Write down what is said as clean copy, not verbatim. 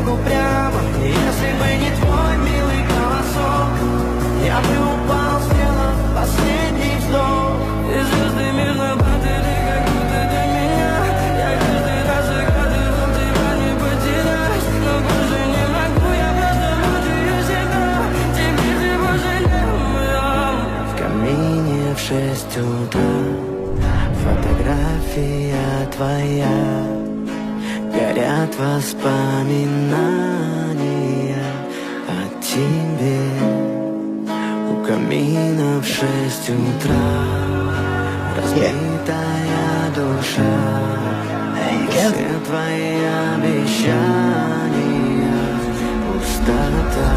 дорогу прямо. Если бы не твой милый голосок, я бы упал, сделав последний вздох. И звезды мирно падали, как будто до меня. Я каждый раз загадывал тебя не потерять, но больше не могу, я просто буду ее всегда. Теперь ты пожалел моя. В камине в 6 утра фотография твоя, горят воспоминания о тебе. У камина в 6 утра разбитая душа, все твои обещания, пустота.